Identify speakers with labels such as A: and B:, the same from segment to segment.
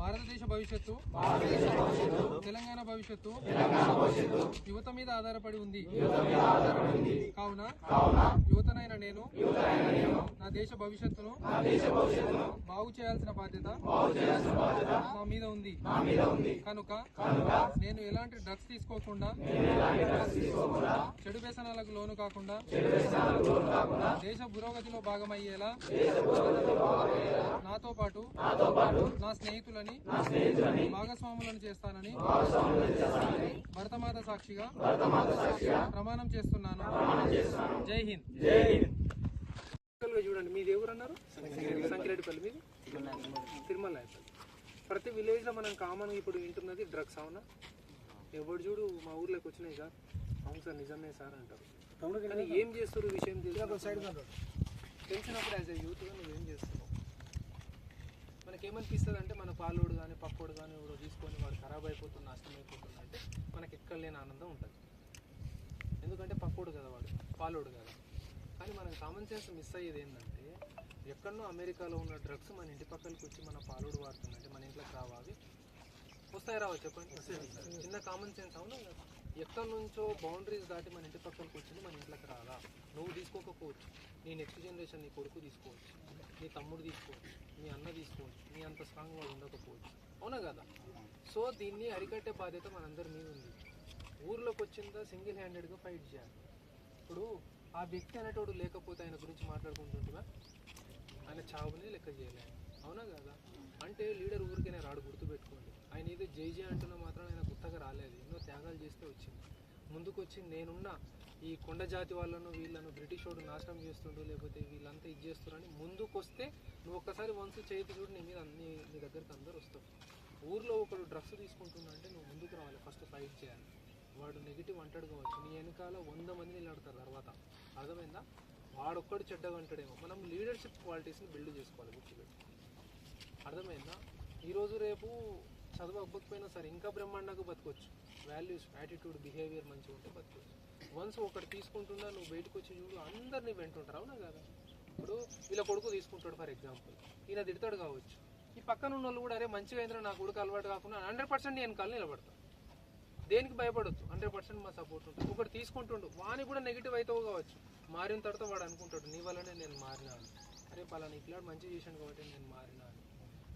A: భారతదేశ భవిష్యత్తు తెలంగాణ భవిష్యత్తు యువత మీద ఆధారపడి ఉంది. కావున యువతనైన నేను నా దేశ భవిష్యత్తును బాగు చేయాల్సిన బాధ్యత నా మీద ఉంది. కనుక నేను ఎలాంటి డ్రగ్స్ తీసుకోకుండా, చెడు వ్యసనాలకు లోను కాకుండా దేశ పురోగతిలో భాగమయ్యేలా నాతో పాటు నా స్నేహితులని భాగస్వాములను చేస్తానని భరతమాత సాక్షిగా ప్రమాణం చేస్తున్నాను. జై హింద్. చూడండి, మీది ఎవరు అన్నారు? సంకిరెడ్డిపల్లి. మీది తిరుమల. ప్రతి విలేజ్ లో మనం కామన్ ఇప్పుడు వింటున్నది డ్రగ్స్. అవునా? ఎవరు చూడు మా ఊర్లోకి వచ్చినాయి సార్, అవును సార్ నిజమే సార్ అంటారు. కానీ ఏం చేస్తారు విషయం తెలిసినప్పుడు యాజ్ ఎ యూత్గా నువ్వేం చేస్తున్నావు? మనకేమనిపిస్తుంది అంటే మన పాలోడు కానీ పక్కోడు కానీ ఎవరో తీసుకొని వాడు ఖరాబ్ అయిపోతుంది, నష్టం అయిపోతుంది అంటే మనకి ఎక్కడ లేని ఆనందం ఉంటుంది. ఎందుకంటే పక్కోడు కదా వాడు, పాలోడు కదా. కానీ మనకు కామన్ సెన్స్ మిస్ అయ్యేది ఏంటంటే, ఎక్కడనో అమెరికాలో ఉన్న డ్రగ్స్ మన ఇంటి పక్కలకి వచ్చి మన పాలోడు వాడుతుందంటే మన ఇంట్లోకి రావాలి, వస్తాయి రావా చెప్పండి? చిన్న కామన్ సెన్స్. అవునా? ఎక్కడి నుంచో బౌండరీస్ దాటి మన ఇంటి పక్కలకు వచ్చింది మన ఇంట్లోకి రాదా? నువ్వు తీసుకోకపోవచ్చు, నీ నెక్స్ట్ జనరేషన్ నీ కొడుకు తీసుకోవచ్చు, నీ తమ్ముడు తీసుకోవచ్చు, నీ అన్న తీసుకోవచ్చు, నీ అంత స్ట్రాంగ్ వాడు ఉండకపోవచ్చు. అవునా కదా? సో దీన్ని అరికట్టే బాధ్యత మనందరి మీద ఉంది. ఊర్లోకి వచ్చిందా సింగిల్ హ్యాండెడ్గా ఫైట్ చేయాలి. ఇప్పుడు ఆ వ్యక్తి అనేటోడు లేకపోతే ఆయన గురించి మాట్లాడుకుంటుంటున్నా, ఆయన చావుని లెక్క చేయలేదు. అవునా కదా? అంటే లీడర్ ఊరికైనా రాడు, గుర్తుపెట్టుకోండి. ఆయన ఏదో జై జై అంటున్నా మాత్రం ఆయన గుర్తగా రాలేదు, ఎన్నో త్యాగాలు చేస్తే వచ్చింది. ముందుకు వచ్చి నేనున్నా ఈ కొండ జాతి వాళ్ళను వీళ్ళను బ్రిటిష్ వాడు నాశనం చేస్తుండు, లేకపోతే వీళ్ళంతా ఇది చేస్తున్నారని ముందుకు వస్తే నువ్వు ఒక్కసారి వంశు చేతి చూడు, నీ మీద నీ దగ్గరికి అందరు వస్తారు. ఊర్లో ఒకడు డ్రగ్స్ తీసుకుంటున్నా అంటే నువ్వు ముందుకు రావాలి, ఫస్ట్ ఫైట్ చేయాలి. వాడు నెగిటివ్ అంటాడు కావచ్చు, నీ వెనకాల 100 మంది నిలబడతారు తర్వాత. అర్థమైందా? వాడొక్కడు చెడ్డగా అంటాడేమో. మనం లీడర్షిప్ క్వాలిటీస్ని బిల్డ్ చేసుకోవాలి, గుర్తుపెట్టి. అర్థమైందా? ఈరోజు రేపు చదువు అవ్వకపోయినా సరే ఇంకా బ్రహ్మాండంగా బతకొచ్చు. వాల్యూస్, యాటిట్యూడ్, బిహేవియర్ మంచిగా ఉంటే బతకొచ్చు. వన్స్ ఒకటి తీసుకుంటున్నా నువ్వు బయటకు వచ్చి చూడు, అందరినీ వెంటుంటారు. అవునా కదా? ఇప్పుడు వీళ్ళ కొడుకు తీసుకుంటాడు ఫర్ ఎగ్జాంపుల్, ఈయన తిడతాడు కావచ్చు, ఈ పక్కన ఉన్న వాళ్ళు కూడా అరే మంచిగా అయిందిరా నా కొడుకు అలవాటు కాకుండా 100% నేను కాలు నిలబడతాను. దేనికి భయపడొద్దు, 100% మా సపోర్ట్ ఉంటుంది. ఒకటి తీసుకుంటుండు, వానికి కూడా నెగిటివ్ అవుతావు కావచ్చు, మారిన తర్వాత వాడు అనుకుంటాడు నీ వల్లనే నేను మారినా అని. అరే పలానా ఈ పిల్లాడు మంచిగా చేశాను కాబట్టి నేను మారినా అని.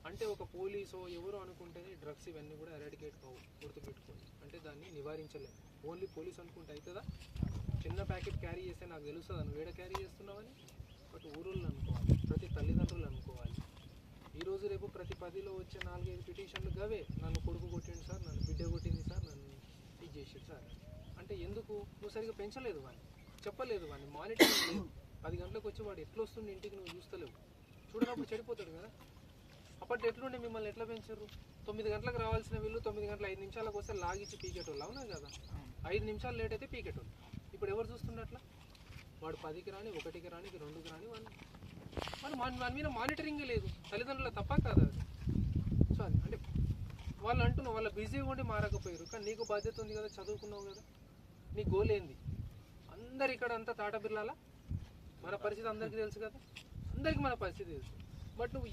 A: అంటే ఒక పోలీసో ఎవరో అనుకుంటేనే డ్రగ్స్ ఇవన్నీ కూడా ఎరాడికేట్ కావు, గుర్తుపెట్టుకోండి. అంటే దాన్ని నివారించలేదు. ఓన్లీ పోలీస్ అనుకుంటే అవుతుందా? చిన్న ప్యాకెట్ క్యారీ చేస్తే నాకు తెలుస్తుందా నువ్వు ఏడ క్యారీ చేస్తున్నావని? బట్ ఊరుళ్ళు అనుకోవాలి, ప్రతి తల్లిదండ్రులు అనుకోవాలి. ఈరోజు రేపు ప్రతి 10లో వచ్చే 4-5 పిటిషన్లు గవే, నన్ను కొడుకు కొట్టిండు సార్, నన్ను బిడ్డ కొట్టింది సార్, నన్ను ఇది చేసాడు సార్. అంటే ఎందుకు? నువ్వు సరిగ్గా పెంచలేదు వాడిని, చెప్పలేదు వాడిని, మానిటరింగ్ లేదు. 10 గంటలకు వచ్చి వాడు ఎట్లా వస్తుంది ఇంటికి నువ్వు చూస్తలేవు, చూడనప్పుడు చెడిపోతాడు కదా. అప్పట్లో ఎట్లుండే, మిమ్మల్ని ఎట్లా పెంచారు? 9 గంటలకు రావాల్సిన వీళ్ళు 9 గంటల 5 నిమిషాలకు వస్తే లాగిచ్చి పీకెటోళ్ళు. అవునా కదా? 5 నిమిషాలు లేట్ అయితే పీకెటోళ్ళు. ఇప్పుడు ఎవరు చూస్తున్నట్లా? వాడు 10కి రాని, 1కి రాని, 2కి రాని, వాని మీద మానిటరింగే లేదు. తల్లిదండ్రుల తప్ప కాదు అది. సో అది అంటే వాళ్ళు అంటున్నావు వాళ్ళ బిజీగా ఉండి మారకపోయారు, కానీ నీకు బాధ్యత ఉంది కదా, చదువుకున్నావు కదా, నీ గోల్ ఏంది? అందరు ఇక్కడ అంతా తాట బిర్లాలా? మన పరిస్థితి అందరికీ తెలుసు కదా, అందరికీ మన పరిస్థితి తెలుసు. బట్ నువ్వు